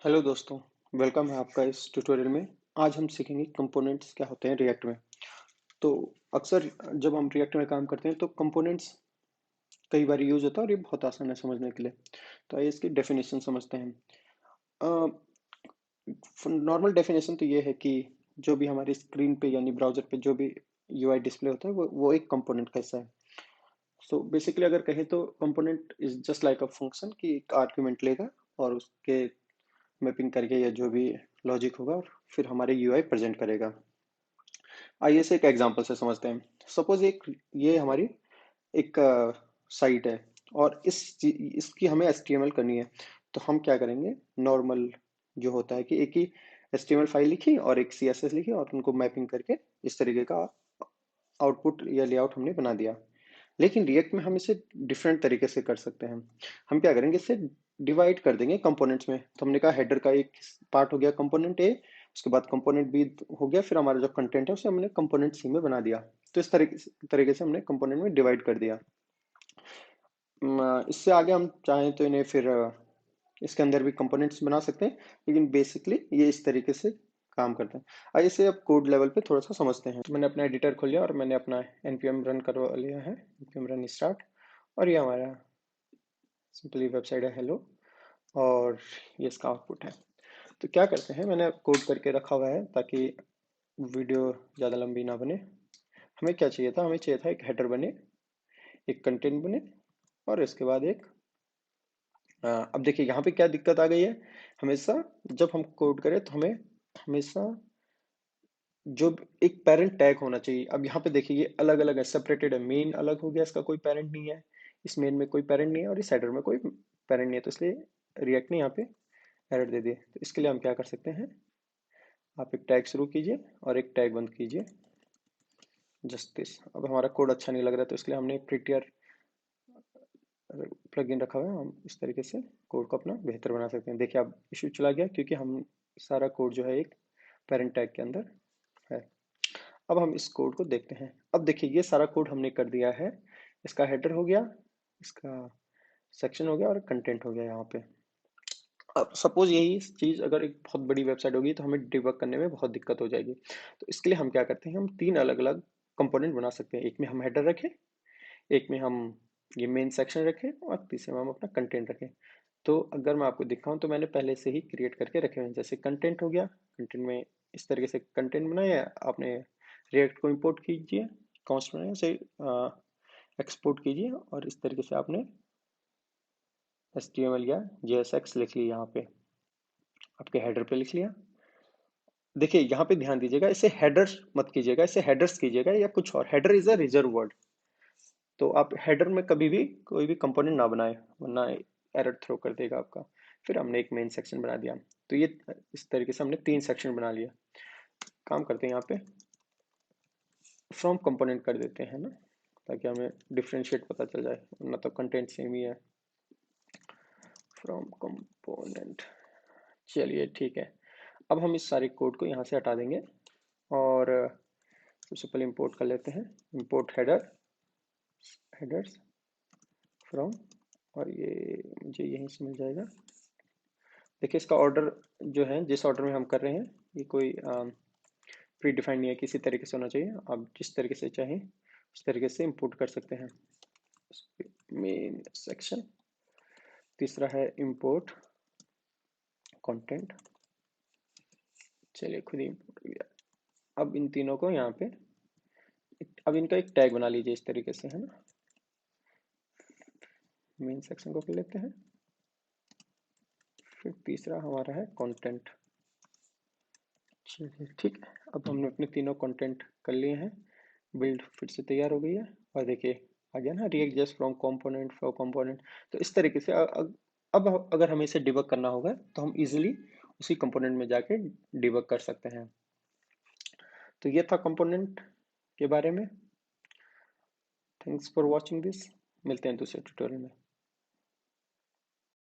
Hello दोस्तों, welcome है आपका इस ट्यूटोरियल में। आज हम सीखेंगे कंपोनेंट्स क्या होते हैं रिएक्ट में। तो अक्सर जब हम रिएक्ट में काम करते हैं तो कंपोनेंट्स कई बार यूज होता है और ये बहुत आसान है समझने के लिए। तो आइए इसकी डेफिनेशन समझते हैं। नॉर्मल डेफिनेशन तो ये है कि जो भी हमारी स्क्रीन पे यानी ब्राउजर पे जो भी यूआई डिस्प्ले होता है वो एक कंपोनेंट का हिस्सा है। सो बेसिकली अगर कहें तो component is just like a function कि एक आर्ग्यूमेंट लेगा और उसके मैपिंग करके या जो भी लॉजिक होगा और फिर हमारे यूआई प्रेजेंट करेगा। आइए इसे एक एग्जांपल से समझते हैं। सपोज एक ये हमारी एक साइट है और इसकी हमें एचटीएमएल करनी है। तो हम क्या करेंगे, नॉर्मल जो होता है कि एक ही एचटीएमएल फाइल लिखी और एक सीएसएस लिखी और उनको मैपिंग करके इस तरीके का आउटपुट या लेआउट हमने बना दिया। लेकिन रिएक्ट में हम इसे डिफरेंट तरीके से कर सकते हैं। हम क्या करेंगे, इसे डिवाइड कर देंगे कंपोनेंट्स में। तो हमने कहा हेडर का एक पार्ट हो गया कंपोनेंट ए, उसके बाद कंपोनेंट बी हो गया, फिर हमारा जो कंटेंट है उसे हमने कंपोनेंट सी में बना दिया। तो इस तरीके से हमने कंपोनेंट में डिवाइड कर दिया। इससे आगे हम चाहें तो इन्हें फिर इसके अंदर भी कंपोनेंट्स बना सकते हैं, लेकिन बेसिकली ये इस तरीके से काम करते हैं। आइए इसे अब कोड लेवल पे थोड़ा सा समझते हैं। तो मैंने अपना एडिटर खोल लिया और मैंने अपना npm रन करवा लिया है, npm रन स्टार्ट। और ये हमारा सिंपली वेबसाइट है हेलो, और ये इसका आउटपुट है। तो क्या करते हैं, मैंने कोड करके रखा हुआ है ताकि वीडियो ज़्यादा लंबी ना बने। हमें क्या चाहिए था, हमें चाहिए था एक हेडर बने, एक कंटेंट बने, और इसके बाद एक अब देखिए यहाँ पे क्या दिक्कत आ गई है। हमेशा जब हम कोड करें तो हमें हमेशा जो एक पेरेंट टैग होना चाहिए। अब यहाँ पे देखिए ये अलग अलग है, सेपरेटेड है। मेन अलग हो गया, इसका कोई पेरेंट नहीं है, इस मेन में कोई पेरेंट नहीं है और इस हेडर में कोई पेरेंट नहीं है। तो इसलिए रिएक्ट ने यहाँ पे एरर दे दिए। तो इसके लिए हम क्या कर सकते हैं, आप एक टैग शुरू कीजिए और एक टैग बंद कीजिए, जस्ट दिस। अब हमारा कोड अच्छा नहीं लग रहा है तो इसलिए हमने प्रिटियर प्लगइन रखा हुआ है। हम इस तरीके से कोड को अपना बेहतर बना सकते हैं। देखिए अब इशू चला गया क्योंकि हम सारा कोड जो है एक पेरेंट टैग के अंदर है। अब हम इस कोड को देखते हैं। अब देखिए ये सारा कोड हमने कर दिया है। इसका हेडर हो गया, इसका सेक्शन हो गया और कंटेंट हो गया यहाँ पे। अब सपोज यही चीज़ अगर एक बहुत बड़ी वेबसाइट होगी तो हमें डिबग करने में बहुत दिक्कत हो जाएगी। तो इसके लिए हम क्या करते हैं, हम तीन अलग अलग कंपोनेंट बना सकते हैं। एक में हम हेडर रखें, एक में हम ये मेन सेक्शन रखें और तीसरे में हम अपना कंटेंट रखें। तो अगर मैं आपको दिखाऊं तो मैंने पहले से ही क्रिएट करके रखे हुए हैं। जैसे कंटेंट हो गया, कंटेंट में इस तरीके से कंटेंट बनाया आपने। रिएक्ट को इंपोर्ट कीजिए, कॉन्स्ट बनाया उसे एक्सपोर्ट कीजिए और इस तरीके से आपने HTML या JSX लिख लिया। यहाँ पे आपके हेडर पे लिख लिया। देखिए यहाँ पे ध्यान दीजिएगा, इसे हेडर्स मत कीजिएगा, इसे हेडर्स कीजिएगा या कुछ और। Header is a reserve word. तो आप हेडर में कभी भी कोई भी कंपोनेंट ना बनाए, वरना एरर थ्रो कर देगा आपका। फिर हमने एक मेन सेक्शन बना दिया। तो ये इस तरीके से हमने तीन सेक्शन बना लिया। काम करते हैं यहाँ पे फ्रॉम कंपोनेंट कर देते हैं ना, ताकि हमें डिफ्रेंशिएट पता चल जाए, वरना तो कंटेंट सेम ही है। फ्रॉम कंपोनेंट, चलिए ठीक है। अब हम इस सारे कोड को यहाँ से हटा देंगे और सबसे पहले इंपोर्ट कर लेते हैं। इंपोर्ट हेडर, हेडर्स फ्रॉम, और ये मुझे यहीं से मिल जाएगा। देखिए इसका ऑर्डर जो है, जिस ऑर्डर में हम कर रहे हैं, ये कोई प्री डिफाइंड नहीं है, किसी तरीके से होना चाहिए। आप जिस तरीके से चाहें उस तरीके से इंपोर्ट कर सकते हैं। मेन सेक्शन, तीसरा है इंपोर्ट कंटेंट, चलिए खुद ही इंपोर्ट हो गया। अब इन तीनों को यहाँ पे, अब इनका एक टैग बना लीजिए इस तरीके से, है ना। मेन सेक्शन को कर लेते हैं, फिर तीसरा हमारा है कंटेंट। चलिए ठीक है, अब हमने अपने तीनों कंटेंट कर लिए हैं। बिल्ड फिर से तैयार हो गई है और देखिए आ गया ना, react just from component from component. तो इस तरीके से अब अगर हमें इसे डिबग करना होगा तो हम इजीली उसी कंपोनेंट में जाके डिबग कर सकते हैं। तो ये था कंपोनेंट के बारे में। Thanks for watching this. मिलते हैं दूसरे ट्यूटोरियल में।